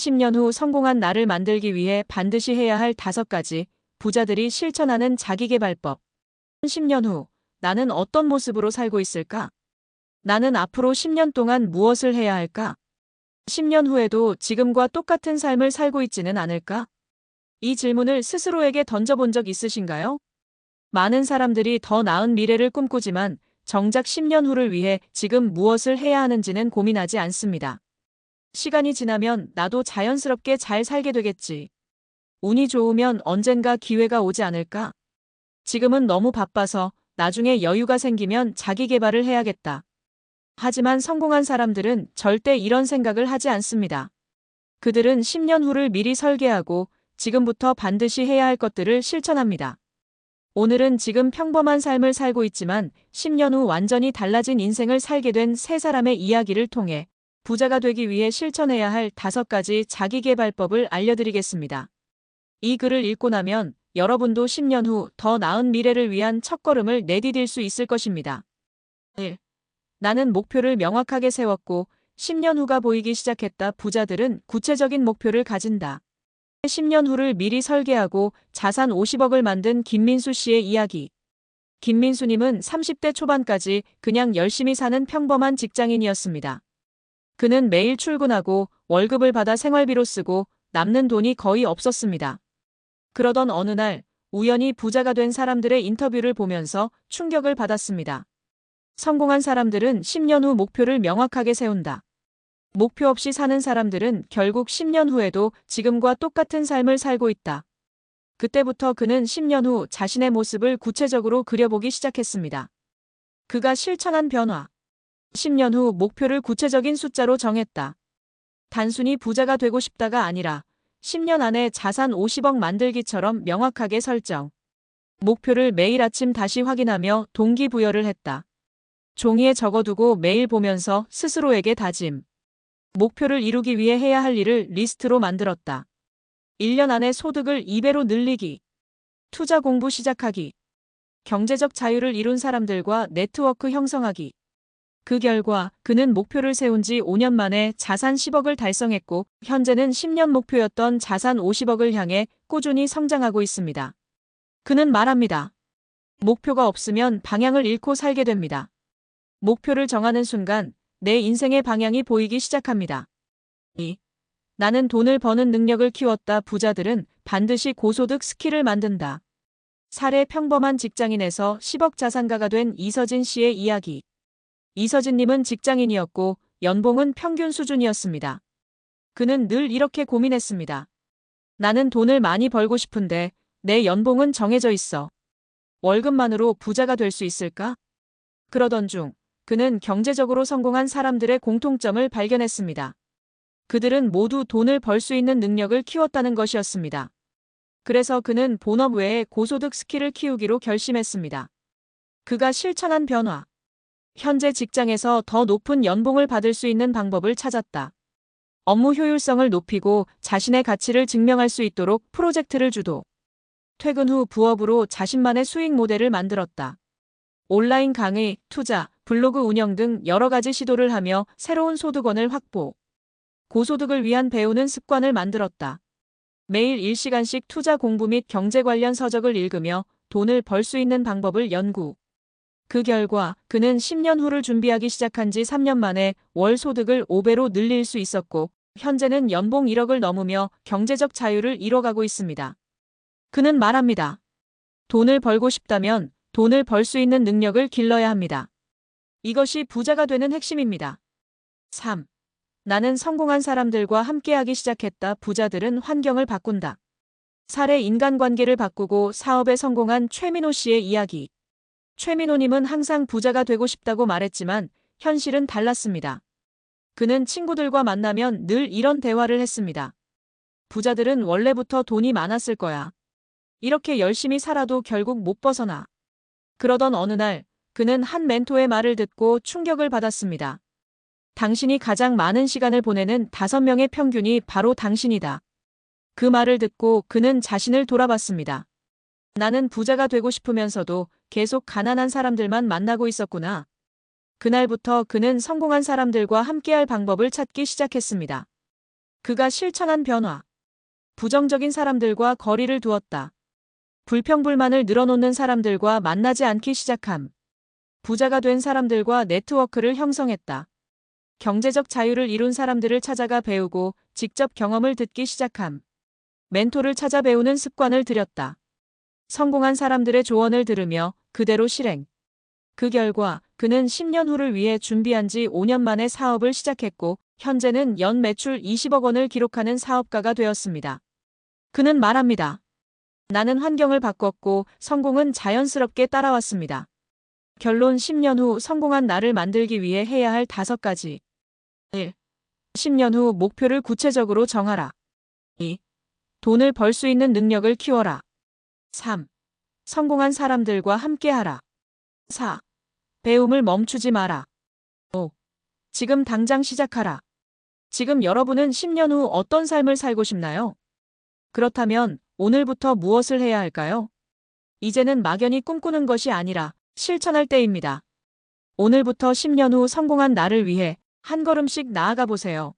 10년 후 성공한 나를 만들기 위해 반드시 해야 할 5가지 부자들이 실천하는 자기계발법. 10년 후 나는 어떤 모습으로 살고 있을까? 나는 앞으로 10년 동안 무엇을 해야 할까? 10년 후에도 지금과 똑같은 삶을 살고 있지는 않을까? 이 질문을 스스로에게 던져본 적 있으신가요? 많은 사람들이 더 나은 미래를 꿈꾸지만 정작 10년 후를 위해 지금 무엇을 해야 하는지는 고민하지 않습니다. 시간이 지나면 나도 자연스럽게 잘 살게 되겠지. 운이 좋으면 언젠가 기회가 오지 않을까? 지금은 너무 바빠서 나중에 여유가 생기면 자기 개발을 해야겠다. 하지만 성공한 사람들은 절대 이런 생각을 하지 않습니다. 그들은 10년 후를 미리 설계하고 지금부터 반드시 해야 할 것들을 실천합니다. 오늘은 지금 평범한 삶을 살고 있지만 10년 후 완전히 달라진 인생을 살게 된 세 사람의 이야기를 통해 부자가 되기 위해 실천해야 할 5가지 자기계발법을 알려드리겠습니다. 이 글을 읽고 나면 여러분도 10년 후 더 나은 미래를 위한 첫걸음을 내디딜 수 있을 것입니다. 1. 나는 목표를 명확하게 세웠고 10년 후가 보이기 시작했다. 부자들은 구체적인 목표를 가진다. 10년 후를 미리 설계하고 자산 50억을 만든 김민수 씨의 이야기. 김민수님은 30대 초반까지 그냥 열심히 사는 평범한 직장인이었습니다. 그는 매일 출근하고 월급을 받아 생활비로 쓰고 남는 돈이 거의 없었습니다. 그러던 어느 날 우연히 부자가 된 사람들의 인터뷰를 보면서 충격을 받았습니다. 성공한 사람들은 10년 후 목표를 명확하게 세운다. 목표 없이 사는 사람들은 결국 10년 후에도 지금과 똑같은 삶을 살고 있다. 그때부터 그는 10년 후 자신의 모습을 구체적으로 그려보기 시작했습니다. 그가 실천한 변화. 10년 후 목표를 구체적인 숫자로 정했다. 단순히 부자가 되고 싶다가 아니라 10년 안에 자산 50억 만들기처럼 명확하게 설정. 목표를 매일 아침 다시 확인하며 동기부여를 했다. 종이에 적어두고 매일 보면서 스스로에게 다짐. 목표를 이루기 위해 해야 할 일을 리스트로 만들었다. 1년 안에 소득을 2배로 늘리기. 투자 공부 시작하기. 경제적 자유를 이룬 사람들과 네트워크 형성하기. 그 결과 그는 목표를 세운 지 5년 만에 자산 10억을 달성했고 현재는 10년 목표였던 자산 50억을 향해 꾸준히 성장하고 있습니다. 그는 말합니다. 목표가 없으면 방향을 잃고 살게 됩니다. 목표를 정하는 순간 내 인생의 방향이 보이기 시작합니다. 2. 나는 돈을 버는 능력을 키웠다. 부자들은 반드시 고소득 스킬을 만든다. 사례 평범한 직장인에서 10억 자산가가 된 이서진 씨의 이야기. 이서진님은 직장인이었고 연봉은 평균 수준이었습니다. 그는 늘 이렇게 고민했습니다. 나는 돈을 많이 벌고 싶은데 내 연봉은 정해져 있어. 월급만으로 부자가 될 수 있을까? 그러던 중 그는 경제적으로 성공한 사람들의 공통점을 발견했습니다. 그들은 모두 돈을 벌 수 있는 능력을 키웠다는 것이었습니다. 그래서 그는 본업 외에 고소득 스킬을 키우기로 결심했습니다. 그가 실천한 변화. 현재 직장에서 더 높은 연봉을 받을 수 있는 방법을 찾았다. 업무 효율성을 높이고 자신의 가치를 증명할 수 있도록 프로젝트를 주도. 퇴근 후 부업으로 자신만의 수익 모델을 만들었다. 온라인 강의, 투자, 블로그 운영 등 여러 가지 시도를 하며 새로운 소득원을 확보. 고소득을 위한 배우는 습관을 만들었다. 매일 1시간씩 투자 공부 및 경제 관련 서적을 읽으며 돈을 벌 수 있는 방법을 연구. 그 결과 그는 10년 후를 준비하기 시작한 지 3년 만에 월 소득을 5배로 늘릴 수 있었고 현재는 연봉 1억을 넘으며 경제적 자유를 이뤄가고 있습니다. 그는 말합니다. 돈을 벌고 싶다면 돈을 벌 수 있는 능력을 길러야 합니다. 이것이 부자가 되는 핵심입니다. 3. 나는 성공한 사람들과 함께하기 시작했다. 부자들은 환경을 바꾼다. 사례 인간관계를 바꾸고 사업에 성공한 최민호 씨의 이야기. 최민호님은 항상 부자가 되고 싶다고 말했지만 현실은 달랐습니다. 그는 친구들과 만나면 늘 이런 대화를 했습니다. 부자들은 원래부터 돈이 많았을 거야. 이렇게 열심히 살아도 결국 못 벗어나. 그러던 어느 날 그는 한 멘토의 말을 듣고 충격을 받았습니다. 당신이 가장 많은 시간을 보내는 5명의 평균이 바로 당신이다. 그 말을 듣고 그는 자신을 돌아봤습니다. 나는 부자가 되고 싶으면서도 계속 가난한 사람들만 만나고 있었구나. 그날부터 그는 성공한 사람들과 함께할 방법을 찾기 시작했습니다. 그가 실천한 변화. 부정적인 사람들과 거리를 두었다. 불평불만을 늘어놓는 사람들과 만나지 않기 시작함. 부자가 된 사람들과 네트워크를 형성했다. 경제적 자유를 이룬 사람들을 찾아가 배우고 직접 경험을 듣기 시작함. 멘토를 찾아 배우는 습관을 들였다. 성공한 사람들의 조언을 들으며 그대로 실행. 그 결과 그는 10년 후를 위해 준비한 지 5년 만에 사업을 시작했고 현재는 연 매출 20억 원을 기록하는 사업가가 되었습니다. 그는 말합니다. 나는 환경을 바꿨고 성공은 자연스럽게 따라왔습니다. 결론 10년 후 성공한 나를 만들기 위해 해야 할 5가지. 1. 10년 후 목표를 구체적으로 정하라. 2. 돈을 벌 수 있는 능력을 키워라. 3. 성공한 사람들과 함께하라. 4. 배움을 멈추지 마라. 5. 지금 당장 시작하라. 지금 여러분은 10년 후 어떤 삶을 살고 싶나요? 그렇다면 오늘부터 무엇을 해야 할까요? 이제는 막연히 꿈꾸는 것이 아니라 실천할 때입니다. 오늘부터 10년 후 성공한 나를 위해 한 걸음씩 나아가 보세요.